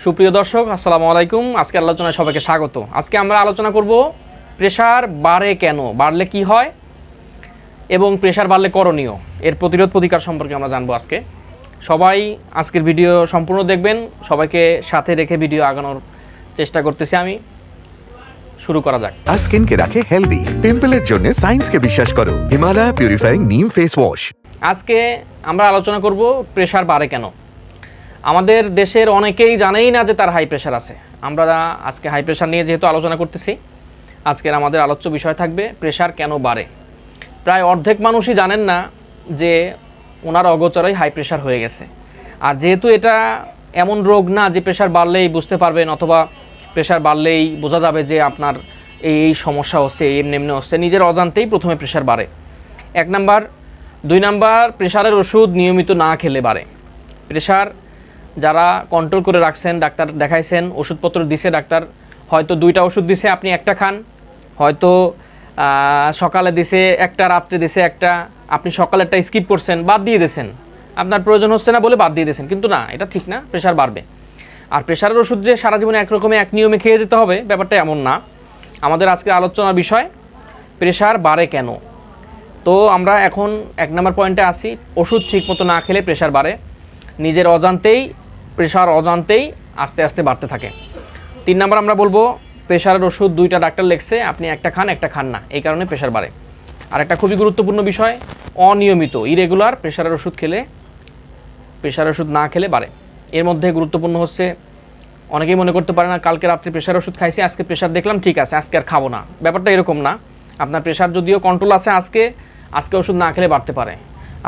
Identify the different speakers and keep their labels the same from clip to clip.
Speaker 1: সুপ্রিয় দর্শক, আসসালামু আলাইকুম। আজকে আলোচনায় সবাইকে স্বাগত। আজকে আমরা আলোচনা করব প্রেশার বাড়ে কেন, বাড়লে কি হয় এবং প্রেশার বাড়লে করণীয়, এর প্রতিরোধ প্রতিকার সম্পর্কে আমরা জানবো আজকে। সবাই আজকের ভিডিও সম্পূর্ণ দেখবেন, সবাইকে সাথে রেখে ভিডিও আগানোর চেষ্টা করতেছি আমি। শুরু করা যাক।
Speaker 2: আর স্কিনকে রাখে হেলদি। পিম্পলের জন্য সায়েন্সকে বিশ্বাস করো। হিমালয়া পিউরিফাইং নিম ফেস ওয়াশ।
Speaker 1: আজকে আমরা আলোচনা করব প্রেশার বাড়ে কেন। আমাদের দেশের অনেকেই জানেই না যে তার হাই প্রেশার আছে। আমরা আজকে হাই প্রেশার নিয়ে যেহেতু আলোচনা করতেছি, আজকের আমাদের আলোচ্য বিষয় থাকবে প্রেশার কেন বাড়ে। প্রায় অর্ধেক মানুষই জানেন না যে ওনার অগোচরেই হাই প্রেশার হয়ে গেছে। আর যেহেতু এটা এমন রোগ না যে প্রেশার বাড়লেই বুঝতে পারবেন, অথবা প্রেশার বাড়লেই বোঝা যাবে যে আপনার এই সমস্যা হচ্ছে, এমনি এমনি হচ্ছে, নিজের অজান্তেই প্রথমে প্রেশার বাড়ে। 1 নাম্বার। 2 নাম্বার, প্রেশারের ওষুধ নিয়মিত না খেলে বাড়ে। প্রেশার যারা কন্ট্রোল করে রাখছেন, ডাক্তার দেখাইছেন, ওষুধপত্র দিছে ডাক্তার, হয়তো 2টা ওষুধ দিছে, আপনি একটা খান, হয়তো সকালে দিছে একটা, রাত্রে দিছে একটা, আপনি সকালেরটা স্কিপ করছেন, বাদ দিয়ে দিয়েছেন, আপনার প্রয়োজন হচ্ছে না বলে বাদ দিয়ে দিয়েছেন, কিন্তু না, এটা ঠিক না, প্রেশার বাড়বে। আর প্রেশারের ওষুধ যে সারা জীবনে একরকমে এক নিয়মে খেয়ে যেতে হবে, ব্যাপারটা এমন না। আমাদের আজকের আলোচনার বিষয় প্রেশার বাড়ে কেন। তো আমরা এখন 1 নম্বর পয়েন্টে আসি। ওষুধ ঠিকমতো না খেলে প্রেশার বাড়ে। নিজের অজান্তেই প্রেশার অজান্তেই আস্তে আস্তে বাড়তে থাকে। 3 নম্বর আমরা বলবো প্রেশারের ওষুধ 2টা ডাক্তার লিখছে, আপনি একটা খান একটা খান না, এই কারণে প্রেশার বাড়ে। আর একটা খুবই গুরুত্বপূর্ণ বিষয়, অনিয়মিত ইরেগুলার প্রেশারের ওষুধ খেলে, প্রেশারের ওষুধ না খেলে বাড়ে। এর মধ্যে গুরুত্বপূর্ণ হচ্ছে, অনেকেই মনে করতে পারে না কালকে রাত্রে প্রেশার ওষুধ খাইছি, আজকে প্রেশার দেখলাম ঠিক আছে, আজকে আর খাবো না। ব্যাপারটা এরকম না। আপনার প্রেশার যদিও কন্ট্রোল আছে, আজকে ওষুধ না খেলে বাড়তে পারে।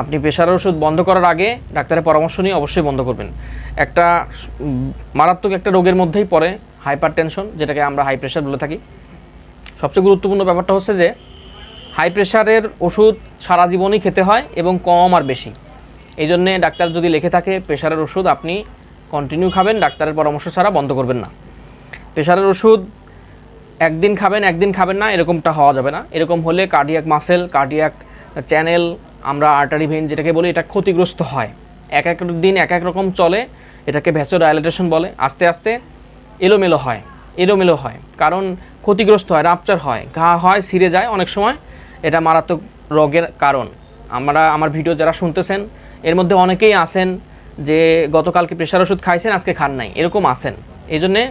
Speaker 1: আপনি প্রেশারের ওষুধ বন্ধ করার আগে ডাক্তারের পরামর্শ নিয়ে অবশ্যই বন্ধ করবেন। একটা মারাত্মক একটা রোগের মধ্যেই পড়ে হাইপার টেনশন, যেটাকে আমরা হাই প্রেশার বলে থাকি। সবচেয়ে গুরুত্বপূর্ণ ব্যাপারটা হচ্ছে যে হাই প্রেশারের ওষুধ সারা জীবনই খেতে হয়, এবং কম আর বেশি। এই জন্যে ডাক্তার যদি লিখে থাকে প্রেশারের ওষুধ আপনি কন্টিনিউ খাবেন, ডাক্তারের পরামর্শ ছাড়া বন্ধ করবেন না। প্রেশারের ওষুধ একদিন খাবেন একদিন খাবেন না, এরকমটা হওয়া যাবে না। এরকম হলে কার্ডিয়াক মাসেল, কার্ডিয়াক চ্যানেল, আমরা আর্টারি ভেইন যেটাকে বলি, এটা ক্ষতিগ্রস্ত হয়। এক এক দিন এক এক রকম চলে, এটাকে ভ্যাসোডাইলেটেশন বলে। আস্তে আস্তে এলোমেলো হয়, কারণ ক্ষতিগ্রস্ত হয়, রাপচার হয়, ঘা হয়, ছিঁড়ে যায় অনেক সময়। এটা মারাত্মক রোগের কারণ। আমার ভিডিও যারা শুনতেছেন, এর মধ্যে অনেকেই আছেন যে গতকালকে প্রেশার ওষুধ খাইছেন, আজকে খান নাই, এরকম আছেন। এই জন্যে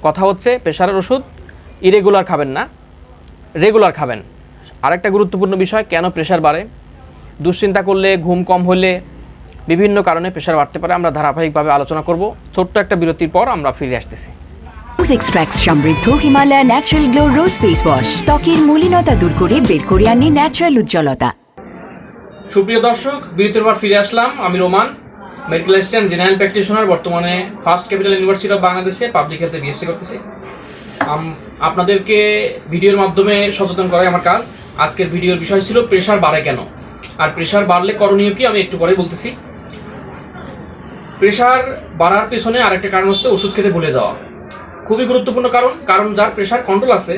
Speaker 1: কথা হচ্ছে প্রেশারের ওষুধ ইরেগুলার খাবেন না, রেগুলার খাবেন। আরেকটা গুরুত্বপূর্ণ বিষয়, কেন প্রেশার বাড়ে। দুশ্চিন্তা করলে, ঘুম কম হলে, বিভিন্ন কারণে প্রেশার বাড়তে পারে। আমরা ধারাবাহিকভাবে আলোচনা করব। ছোট্ট একটা বিরতির পর আমরা ফিরে আসতেছি।
Speaker 3: রোজ এক্সট্রাক্ট সমৃদ্ধ হিমালয়া ন্যাচারাল গ্লো রোজ ফেস ওয়াশ ত্বকের মলিনতা দূর করে বের করে আনে ন্যাচারাল উজ্জ্বলতা।
Speaker 1: সুপ্রিয় দর্শক, বিরতির পর ফিরে আসলাম। আমি Roman, medical assistant, general practitioner, বর্তমানে ফার্স্ট ক্যাপিটাল ইউনিভার্সিটি অফ বাংলাদেশে পাবলিক হেলথে বিএসসি করতেছি। আপনাদেরকে ভিডিওর মাধ্যমে সচেতন করাই আমার কাজ। আজকের ভিডিওর বিষয় ছিল প্রেশার বাড়ে কেন, আর প্রেশার বাড়লে করণীয় কি, আমি একটু পরে বলতেছি। প্রেশার বাড়ার পেছনে আরেকটা কারণ হচ্ছে ওষুধ খেতে ভুলে যাওয়া। খুবই গুরুত্বপূর্ণ কারণ যার প্রেশার কন্ট্রোল আছে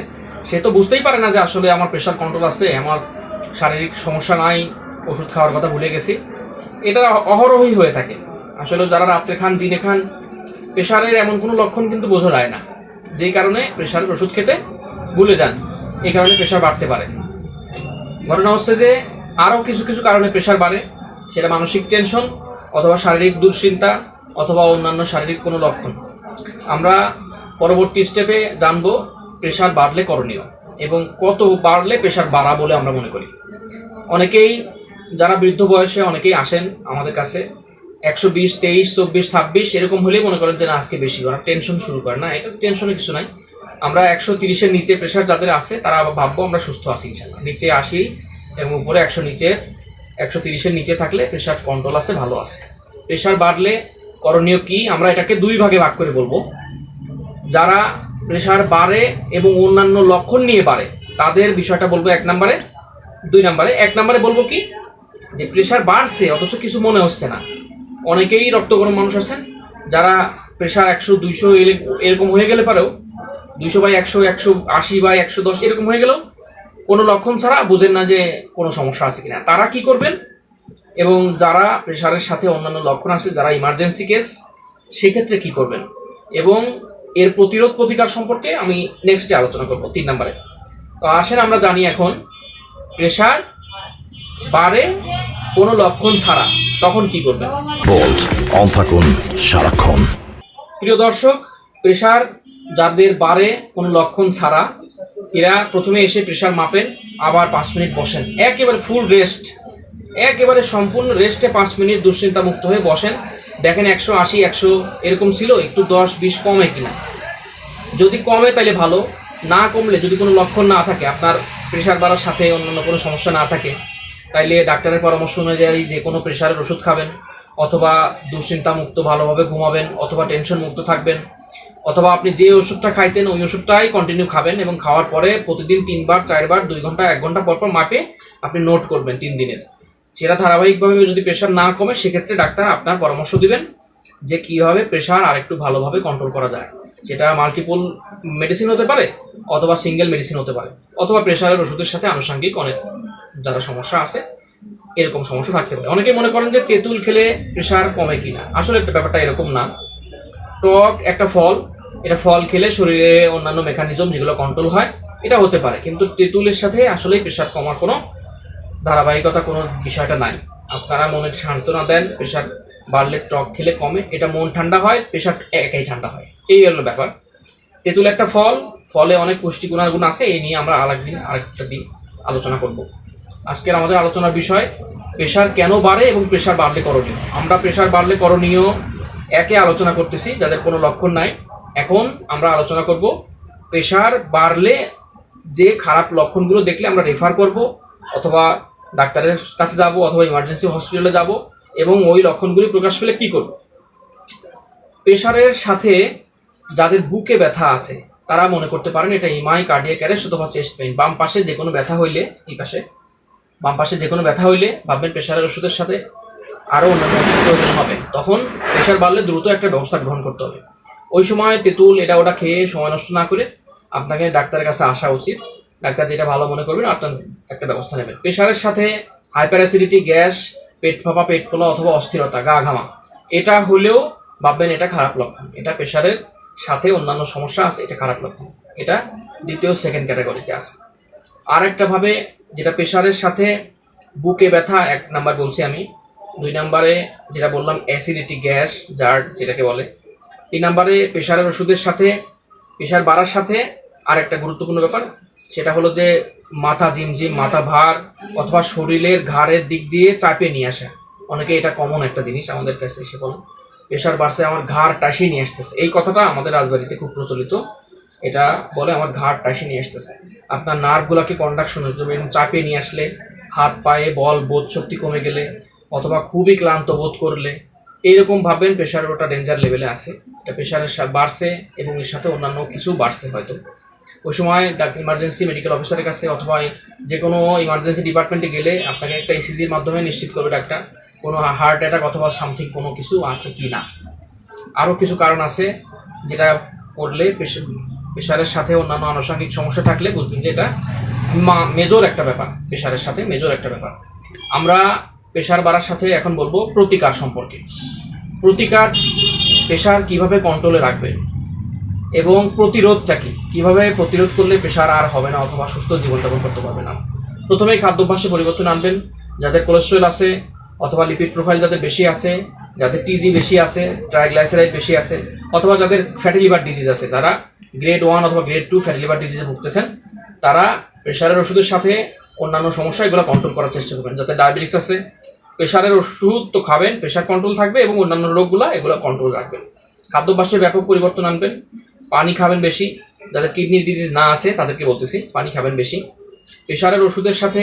Speaker 1: সে তো বুঝতেই পারে না যে আসলে আমার প্রেশার কন্ট্রোল আছে, আমার শারীরিক সমস্যা নাই, ওষুধ খাওয়ার কথা ভুলে গেছি। এটা অহরহই হয়ে থাকে। আসলে যারা রাত্রে খান, দিনে খান, প্রেশারের এমন কোনো লক্ষণ কিন্তু বোঝা যায় না, যেই কারণে প্রেশারের ওষুধ খেতে ভুলে যান। এই কারণে প্রেশার বাড়তে পারে। ঘটনা হচ্ছে যে আরও কিছু কিছু কারণে প্রেশার বাড়ে, সেটা মানসিক টেনশন, অথবা শারীরিক দুশ্চিন্তা, অথবা অন্যান্য শারীরিক কোনো লক্ষণ। আমরা পরবর্তী স্টেপে জানবো প্রেশার বাড়লে করণীয় এবং কত বাড়লে প্রেশার বাড়া বলে আমরা মনে করি। অনেকেই যারা বৃদ্ধ বয়সে অনেকেই আসেন আমাদের কাছে, 120, 23, 24, 26 এরকম হলেই মনে করেন যে না আজকে বেশি, ওরা টেনশন শুরু করে। না, এটা টেনশনের কিছু নাই। আমরা 130-এর নিচে প্রেশার যাদের আছে তারা ভাববো আমরা সুস্থ আছি ইনশাআল্লাহ। নিচে 80 এবং উপরে 130-এর নিচে থাকলে প্রেশার কন্ট্রোল আছে, ভালো আছে। প্রেশার বাড়লে করণীয় কি, আমরা এটাকে 2 ভাগে ভাগ করে বলবো। যারা প্রেশার বাড়ে এবং অন্যান্য লক্ষণ নিয়ে বাড়ে তাদের বিষয়টা বলবো 1 নম্বরে। 2 নম্বরে 1 নম্বরে বলবো কি, যে প্রেশার বাড়ছে অথচ কিছু মনে হচ্ছে না। অনেকেই রক্ত গরম মানুষ আছেন যারা প্রেশার 100, 200 এরকম হয়ে গেলে পারেও, 200/100, 180/110 এরকম হয়ে গেলেও কোনো লক্ষণ ছাড়া বুঝেন না যে কোনো সমস্যা আছে কিনা। তারা কি করবেন, এবং যারা প্রেশারের সাথে অন্যান্য লক্ষণ আছে, যারা ইমার্জেন্সি কেস, সেক্ষেত্রে কি করবেন। এবং এর প্রতিরোধ প্রতিকার সম্পর্কে আমি নেক্সটে আলোচনা করব 3 নম্বরে। তো আসেন আমরা জানি এখন প্রেশার বাড়ে কোনো লক্ষণ ছাড়া তখন কি করবেন।
Speaker 4: বোল্ট অন থাকুন সারাক্ষণ।
Speaker 1: প্রিয় দর্শক, প্রেশার যাদের বাড়ে কোনো লক্ষণ ছাড়া, এরা প্রথমে এসে প্রেশার মাপেন, আবার 5 মিনিট বসেন, একেবারে ফুল রেস্ট, একেবারে সম্পূর্ণ রেস্টে 5 মিনিট দুশ্চিন্তা মুক্ত হয়ে বসেন, দেখেন 180 100 এরকম ছিল, একটু 10-20 কমে কিনা। যদি কমে তাহলে ভালো, না কমলে যদি কোনো লক্ষণ না থাকে, আপনার প্রেশার বাড়ার সাথে অন্যান্য কোনো সমস্যা না থাকে, তাইলে ডাক্তারের পরামর্শ অনুযায়ী যে কোনো প্রেশারের ওষুধ খাবেন, অথবা দুশ্চিন্তা মুক্ত ভালোভাবে ঘুমাবেন, অথবা টেনশন মুক্ত থাকবেন, অথবা আপনি যে ওষুধটা খাইতেন ওই ওষুধটাই কন্টিনিউ খাবেন এবং খাওয়ার পরে প্রতিদিন 3 বার 4 বার 2 ঘন্টা 1 ঘন্টা পর পর মাপে আপনি নোট করবেন 3 দিনের। সেটা ধারাবাহিকভাবে যদি প্রেশার না কমে, সেক্ষেত্রে ডাক্তার আপনার পরামর্শ দিবেন যে কীভাবে প্রেশার আরেকটু ভালোভাবে কন্ট্রোল করা যায়। সেটা মাল্টিপল মেডিসিন হতে পারে, অথবা সিঙ্গেল মেডিসিন হতে পারে, অথবা প্রেশারের ওষুধের সাথে আনুষঙ্গিক অনেক যারা সমস্যা আছে এরকম সমস্যা থাকতে পারে। অনেকে মনে করেন যে তেঁতুল খেলে প্রেশার কমে কিনা, আসলে ব্যাপারটা এরকম না। টক একটা ফল, এটা ফল খেলে শরীরে অন্যান্য মেকানিজম যেগুলো কন্ট্রোল হয় এটা হতে পারে, কিন্তু তেঁতুলের সাথে আসলে প্রেশার কমার কোনো ধারাবাহিকতা কোনো বিষয়টা নাই। আপনারা মনে সান্ত্বনা দেন প্রেশার বাড়লে টক খেলে কমে, এটা মন ঠান্ডা হয়, প্রেশার একাই ঠান্ডা হয়, এই হলো ব্যাপার। তেঁতুল একটা ফল, ফলে অনেক পুষ্টি গুণাগুণ আছে, এই নিয়ে আমরা আরেকটা দিন আলোচনা করব। আজকের আমাদের আলোচনার বিষয় প্রেশার কেন বাড়ে এবং প্রেশার বাড়লে করণীয়। আমরা প্রেশার বাড়লে করণীয় একে আলোচনা করতেছি যাদের কোনো লক্ষণ নাই। এখন আমরা আলোচনা করব প্রেশার বাড়লে যে খারাপ লক্ষণগুলো দেখলে আমরা রেফার করব, অথবা ডাক্তারের কাছে যাব, অথবা ইমার্জেন্সি হসপিটালে যাব, এবং ওই লক্ষণগুলি প্রকাশ পেলে কি করব। প্রেশারের সাথে যাদের বুকে ব্যথা আছে তারা মনে করতে পারেন এটা ইমাই কার্ডিয়াক অ্যারেস্ট অথবা চেস্ট পেইন। বাম পাশে যে কোনো ব্যথা হইলে, এই পাশে বাম পাশে যে কোনো ব্যথা হইলে ভাববেন প্রেশারের ওষুধের সাথে আরও অন্যান্য ওষুধ প্রয়োজন হবে, তখন প্রেশার বাড়লে দ্রুত একটা ব্যবস্থা গ্রহণ করতে হবে। ওই সময় তেঁতুল এটা ওটা খেয়ে সময় নষ্ট না করে আপনাকে ডাক্তারের কাছে আসা উচিত। ডাক্তার যেটা ভালো মনে করবেন আপনার একটা ব্যবস্থা নেবেন। প্রেশারের সাথে হাইপার অ্যাসিডিটি, গ্যাস, পেট ফাঁপা, পেট ফোলা অথবা অস্থিরতা, গা ঘামা, এটা হলেও ভাববেন এটা খারাপ লক্ষণ। এটা প্রেশারের সাথে অন্যান্য সমস্যা আছে, এটা খারাপ লক্ষণ। এটা দ্বিতীয় সেকেন্ড ক্যাটাগরিতে আছে। আর একটা ভাবে যেটা প্রেশারের সাথে বুকে ব্যথা 1 নাম্বার বলছি আমি, 2 নাম্বারে যেটা বললাম অ্যাসিডিটি, গ্যাস, জার্ড যেটাকে বলে, 3 নাম্বারে প্রেশারের ওষুধের সাথে প্রেশার বাড়ার সাথে আর একটা গুরুত্বপূর্ণ ব্যাপার, সেটা হলো যে মাথা ঝিমঝিম, মাথা ভার, অথবা শরীরের ঘাড়ের দিক দিয়ে চাপে নিয়ে আসা। অনেকে এটা কমন একটা জিনিস আমাদের কাছে এসে বলেন প্রেশার বাড়ছে, আমার ঘাড় টাসিয়ে নিয়ে আসতেছে। এই কথাটা আমাদের রাজবাড়িতে খুব প্রচলিত, এটা বলে আমার ঘাড় টাসিয়ে নিয়ে আসতেছে। আপনার নার্ভগুলোকে কন্ডাকশন হতে হবে, এবং চাপিয়ে নিয়ে আসলে, হাত পায়ে বল বোধ শক্তি কমে গেলে, অথবা খুবই ক্লান্ত বোধ করলে, এইরকম ভাববেন প্রেশার ওটা ডেঞ্জার লেভেলে আছে, এটা প্রেশারের বাড়ছে এবং এর সাথে অন্যান্য কিছু বাড়ছে হয়তো। ওই সময় ইমার্জেন্সি মেডিকেল অফিসারের কাছে অথবা যে কোনো ইমার্জেন্সি ডিপার্টমেন্টে গেলে আপনাকে একটা ইসিজির মাধ্যমে নিশ্চিত করবে ডাক্তার কোনো হার্ট অ্যাটাক অথবা সামথিং কোনো কিছু আছে কি না। আরও কিছু কারণ আছে যেটা করলে প্রেশারের সাথে অন্যান্য আনুষঙ্গিক সমস্যা থাকলে বুঝবেন যে এটা মেজর একটা ব্যাপার, প্রেশারের সাথে মেজর একটা ব্যাপার। আমরা প্রেশার বাড়ার সাথে এখন বলবো প্রতিকার সম্পর্কে। প্রতিকার, প্রেশার কিভাবে কন্ট্রোলে রাখবে এবং প্রতিরোধটা কীভাবে প্রতিরোধ করলে প্রেশার আর হবে না অথবা সুস্থ জীবনযাপন করতে পারবে না। প্রথমেই খাদ্যাভ্যাসে পরিবর্তন আনবেন। যাদের কোলেস্ট্রল আছে অথবা লিপিড প্রোফাইল যাদের বেশি আছে, যাদের টিজি বেশি আছে, ট্রাইগ্লাইসারাইড বেশি আছে, অথবা যাদের ফ্যাটি লিভার ডিজিজ আছে, যারা গ্রেড 1 অথবা গ্রেড 2 ফ্যাটি লিভার ডিজিজে ভুগতেছেন, তারা প্রেশারের ওষুধের সাথে অন্যান্য সমস্যা এগুলো কন্ট্রোল করার চেষ্টা করবেন। যাতে ডায়াবেটিস আছে, প্রেশারের ওষুধ তো খাবেন, প্রেশার কন্ট্রোল থাকবে এবং অন্যান্য রোগগুলো এগুলো কন্ট্রোল রাখবেন। খাদ্যাভ্যাসে ব্যাপক পরিবর্তন আনবেন। পানি খাবেন বেশি, যাদের কিডনির ডিজিজ না আছে তাদেরকে বলতেছি পানি খাবেন বেশি। প্রেশারের ওষুধের সাথে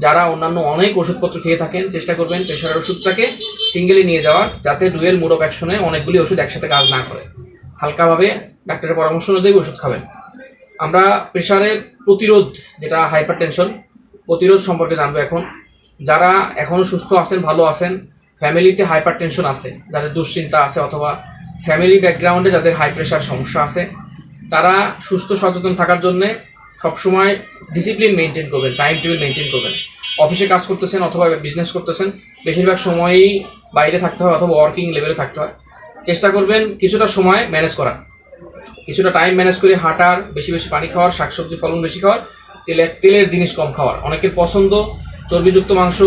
Speaker 1: যারা অন্যান্য অনেক ওষুধপত্র খেয়ে থাকেন, চেষ্টা করবেন প্রেশারের ওষুধটাকে সিঙ্গেলি নিয়ে যাওয়ার, যাতে ডুয়েল মোড অফ অ্যাকশনে অনেকগুলি ওষুধ একসাথে কাজ না করে। হালকাভাবে ডাক্তারের পরামর্শ অনুযায়ী ওষুধ খাবেন। আমরা প্রেশারের প্রতিরোধ, যেটা হাইপার টেনশন, প্রতিরোধ সম্পর্কে জানবো এখন। যারা এখনও সুস্থ আছেন, ভালো আছেন, ফ্যামিলিতে হাইপার টেনশন আছে, যাদের দুশ্চিন্তা আছে, অথবা ফ্যামিলি ব্যাকগ্রাউন্ডে যাদের হাই প্রেশার সমস্যা আছে, তারা সুস্থ সচেতন থাকার জন্যে সবসময় ডিসিপ্লিন মেনটেন করবেন, টাইম টেবিল মেনটেন করবেন। অফিসে কাজ করতেছেন অথবা বিজনেস করতেছেন, বেশিরভাগ সময়ই বাইরে থাকতে হয় অথবা ওয়ার্কিং লেভেলে থাকতে হয়। চেষ্টা করবেন কিছুটা সময় ম্যানেজ করার, কিছুটা টাইম ম্যানেজ করে হাঁটার, বেশি বেশি পানি খাওয়ার, শাকসবজি ফলন বেশি খাওয়ার, তেলের জিনিস কম খাওয়ার। অনেকের পছন্দ চর্বিযুক্ত মাংস,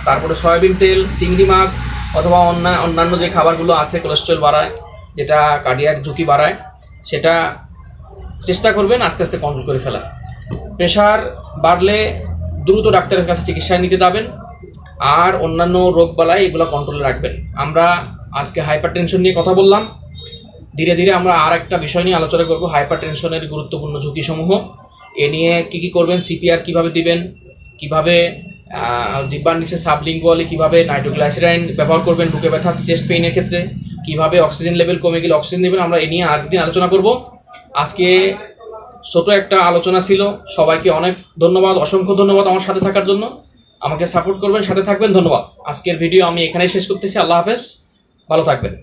Speaker 1: তারপরে সয়াবিন তেল, চিংড়ি মাছ অথবা অন্যান্য যে খাবারগুলো আছে কোলেস্ট্রল বাড়ায়, যেটা কার্ডিয়াক ঝুঁকি বাড়ায়, সেটা চেষ্টা করবেন আস্তে আস্তে কন্ট্রোল করে ফেলা। প্রেশার বাড়লে দ্রুত ডাক্তারের কাছে চিকিৎসায় নিতে যাবেন, আর অন্যান্য রোগবালাই এগুলো কন্ট্রোলে রাখবেন। আমরা আজকে হাইপার টেনশন নিয়ে কথা বললাম, ধীরে ধীরে আমরা আর একটা বিষয় নিয়ে আলোচনা করব, হাইপার টেনশনের গুরুত্বপূর্ণ ঝুঁকিসমূহ। এ নিয়ে কী করবেন, সিপিআর কীভাবে দিবেন, কীভাবে জিহ্বার নিচে সাবলিঙ্গুয়ালি কীভাবে নাইট্রোগ্লাইসেরাইন ব্যবহার করবেন বুকে ব্যথা, চেস্ট পেইনের ক্ষেত্রে কীভাবে অক্সিজেন লেভেল কমে গেলে অক্সিজেন দেবেন, আমরা এ নিয়ে আরেকদিন আলোচনা করব। আজকে ছোট একটা আলোচনা ছিল। সবাইকে অনেক ধন্যবাদ, অসংখ্য ধন্যবাদ আমার সাথে থাকার জন্য। আমাকে সাপোর্ট করবেন, সাথে থাকবেন, ধন্যবাদ। আজকের ভিডিও আমি এখানেই শেষ করতেছি। আল্লাহ হাফেজ, ভালো থাকবেন।